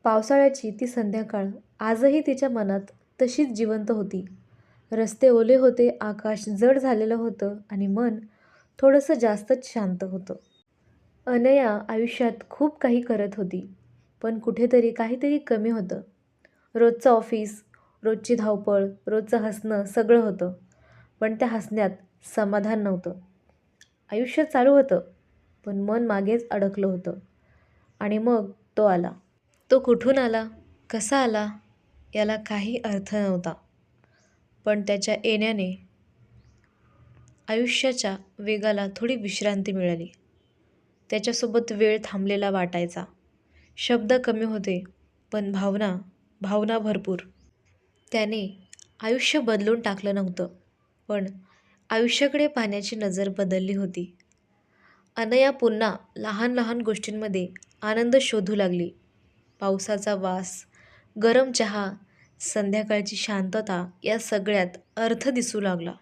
पावसाळ्याची ती संध्याकाळ आजही तिच्या मनात तशीच जिवंत होती. रस्ते ओले होते, आकाश जड झालेलं होतं आणि मन थोडंसं जास्तच शांत होतं. अनया आयुष्यात खूप काही करत होती, पण कुठेतरी काहीतरी कमी होतं. रोजचं ऑफिस, रोजची धावपळ, रोजचं हसणं सगळं होतं, पण त्या हसण्यात समाधान नव्हतं. आयुष्य चालू होतं, पण मन मागेच अडकलं होतं. आणि मग तो आला. तो कुठून आला, कसा आला, याला काही अर्थ नव्हता. पण त्याच्या येण्याने आयुष्याच्या वेगाला थोडी विश्रांती मिळाली. त्याच्यासोबत वेळ थांबलेला वाटायचा. शब्द कमी होते, पण भावना भावना भरपूर. त्याने आयुष्य बदलून टाकलं नव्हतं, पण आयुष्याकडे पाहण्याची नजर बदलली होती. अनया पुन्हा लहान लहान गोष्टींमध्ये आनंद शोधू लागली. पावसाचा वास, गरम चहा, संध्याकाळची शांतता या सगळ्यात अर्थ दिसू लागला.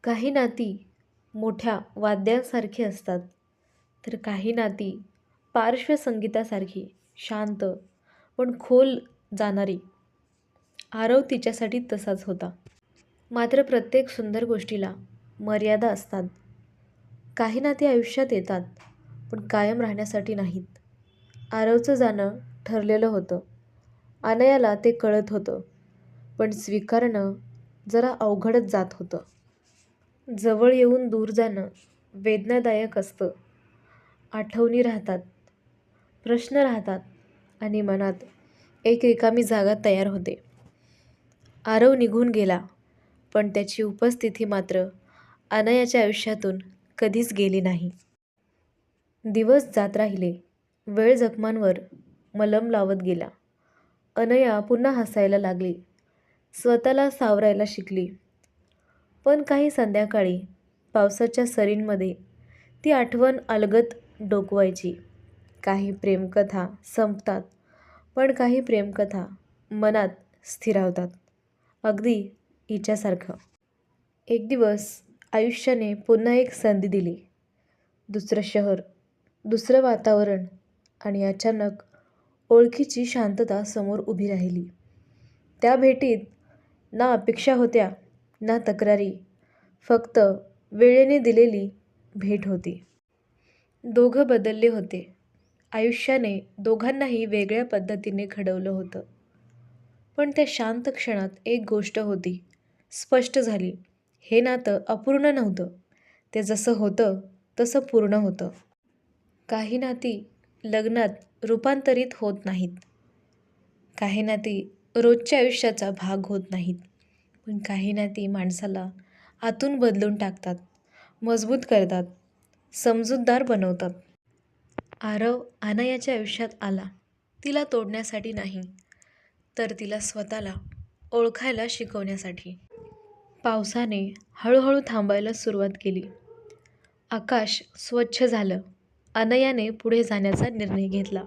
काही नाती मोठ्या वाद्यांसारखी असतात, तर काही नाती पार्श्वसंगीतासारखी शांत पण खोल जाणारी. आरव तिच्यासाठी तसाच होता. मात्र प्रत्येक सुंदर गोष्टीला मर्यादा असतात. काही नाती आयुष्यात येतात, पण कायम राहण्यासाठी नाहीत. आरवचं जाणं ठरलेलं होतं. अनयाला ते कळत होतं, पण स्वीकारणं जरा अवघडच जात होतं. जवळ येऊन दूर जाणं वेदनादायक असतं. आठवणी राहतात, प्रश्न राहतात आणि मनात एक रिकामी जागा तयार होते. आरव निघून गेला, पण त्याची उपस्थिती मात्र अनयाच्या आयुष्यातून कधीच गेली नाही. दिवस जात राहिले, वेळ जखमांवर मलम लावत गेला. अनया पुन्हा हसायला लागली, स्वतःला सावरायला शिकली. पण काही संध्याकाळी पावसाच्या सरींमध्ये ती आठवण अलगद डोकवायची. काही प्रेमकथा संपतात, पण काही प्रेमकथा मनात स्थिरावतात, अगदी हिच्यासारखं. एक दिवस आयुष्याने पुन्हा एक संधी दिली. दुसरं शहर, दुसरं वातावरण आणि अचानक ओळखीची शांतता समोर उभी राहिली. त्या भेटीत ना अपेक्षा होत्या, ना तक्रारी, फक्त वेळेने दिलेली भेट होती. दोघं बदलले होते. आयुष्याने दोघांनाही वेगळ्या पद्धतीने घडवलं होतं. पण त्या शांत क्षणात एक गोष्ट होती, स्पष्ट झाली. हे नातं अपूर्ण नव्हतं. ते जसं होतं तसं पूर्ण होतं. काही नाती लग्नात रूपांतरित होत नाहीत. काही नाती रोजच्या आयुष्याचा भाग होत नाहीत. पण काही नाती माणसाला आतून बदलून टाकतात, मजबूत करतात, समजूतदार बनवतात. आरव अनयाच्या आयुष्यात आला, तिला तोडण्यासाठी नाही, तर तिला स्वतःला ओळखायला शिकवण्यासाठी. पावसाने हळूहळू थांबायला सुरुवात केली. आकाश स्वच्छ झालं. अनयाने पुढे जाण्याचा निर्णय घेतला.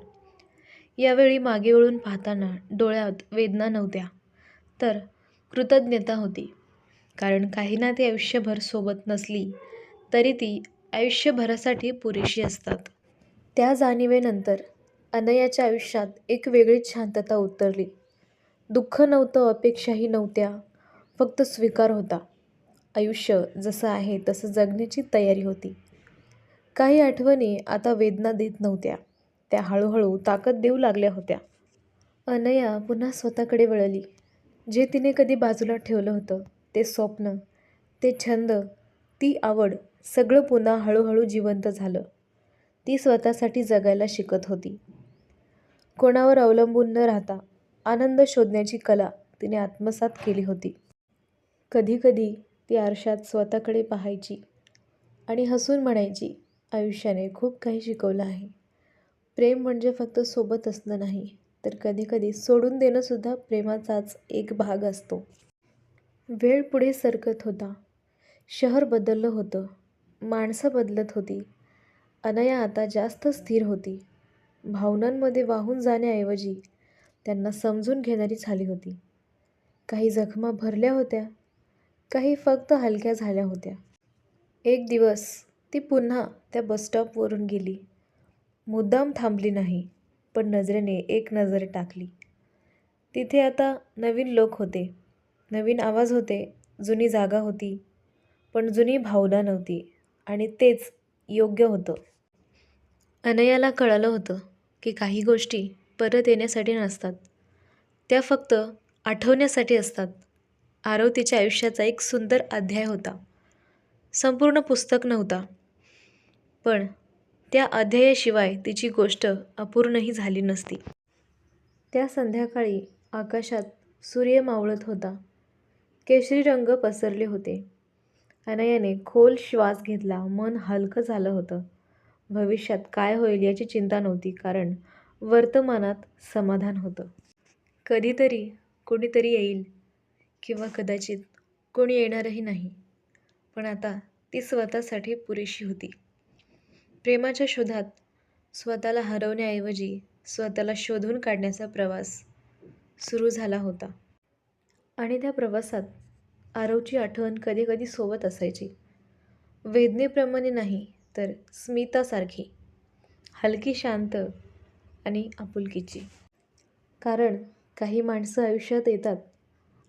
यावेळी मागे वळून पाहताना डोळ्यात वेदना नव्हत्या, तर कृतज्ञता होती. कारण काही नाती आयुष्यभर सोबत नसली तरी ती आयुष्यभरासाठी पुरेशी असतात. त्या जाणिवेनंतर अनयाच्या आयुष्यात एक वेगळीच शांतता उतरली. दुःख नव्हतं, अपेक्षाही नव्हत्या, फक्त स्वीकार होता. आयुष्य जसं आहे तसं जगण्याची तयारी होती. काही आठवणी आता वेदना देत नव्हत्या, त्या हळूहळू ताकद देऊ लागल्या होत्या. अनया पुन्हा स्वतःकडे वळली. जे तिने कधी बाजूला ठेवलं होतं, ते स्वप्न, ते छंद, ती आवड, सगळं पुन्हा हळूहळू जिवंत झालं. ती स्वतःसाठी जगायला शिकत होती. कोणावर अवलंबून न राहता आनंद शोधण्याची कला तिने आत्मसात केली होती. कधीकधी ती आरशात स्वतःकडे पाहायची आणि हसून म्हणायची, आयुष्याने खूप काही शिकवलं आहे. प्रेम म्हणजे फक्त सोबत असणं नाही, तर कधीकधी सोडून देणंसुद्धा प्रेमाचाच एक भाग असतो. वेळ पुढे सरकत होता. शहर बदललं होतं, माणसं बदलत होती. अनया आता जास्त स्थिर होती. भावनांमध्ये वाहून जाण्याऐवजी त्यांना समजून घेणारी झाली होती. काही जखमा भरल्या होत्या, काही फक्त हलक्या झाल्या होत्या. एक दिवस ती पुन्हा त्या बसस्टॉपवरून गेली. मुद्दाम थांबली नाही, पण नजरेने एक नजर टाकली. तिथे आता नवीन लोक होते, नवीन आवाज होते, जुनी जागा होती, पण जुनी भावना नव्हती आणि तेच योग्य होतं. अनयाला कळालं होतं की काही गोष्टी परत येण्यासाठी नसतात, त्या फक्त आठवण्यासाठी असतात. आरव तिच्या आयुष्याचा एक सुंदर अध्याय होता. संपूर्ण पुस्तक नव्हता, पण त्या अध्यायाशिवाय तिची गोष्ट अपूर्णही झाली नसती. त्या संध्याकाळी आकाशात सूर्य मावळत होता. केशरी रंग पसरले होते. अनयाने खोल श्वास घेतला. मन हलकं झालं होतं. भविष्यात काय होईल याची चिंता नव्हती, कारण वर्तमानात समाधान होतं. कधीतरी कोणीतरी येईल किंवा कदाचित कोणी येणारही नाही, पण आता ती स्वतःसाठी पुरेशी होती. प्रेमाच्या शोधात स्वतःला हरवण्याऐवजी स्वतःला शोधून काढण्याचा प्रवास सुरू झाला होता. आणि त्या प्रवासात आरवची आठवण कधी कधी सोबत असायची. वेदनेप्रमाणे नाही, तर स्मितासारखी, हलकी, शांत आणि आपुलकीची. कारण काही माणसं आयुष्यात येतात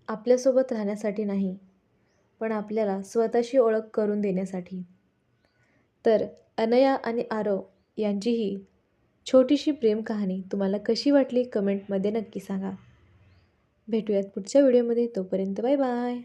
आपल्यासोबत राहण्यासाठी नाही, पण आपल्याला स्वतःशी ओळख करून देण्यासाठी. तर अनया आणि आरव यांची ही छोटीशी प्रेम कहाणी तुम्हाला कशी वाटली कमेंटमध्ये नक्की सांगा. भेटूयात पुढच्या व्हिडिओमध्ये. तोपर्यंत बाय बाय.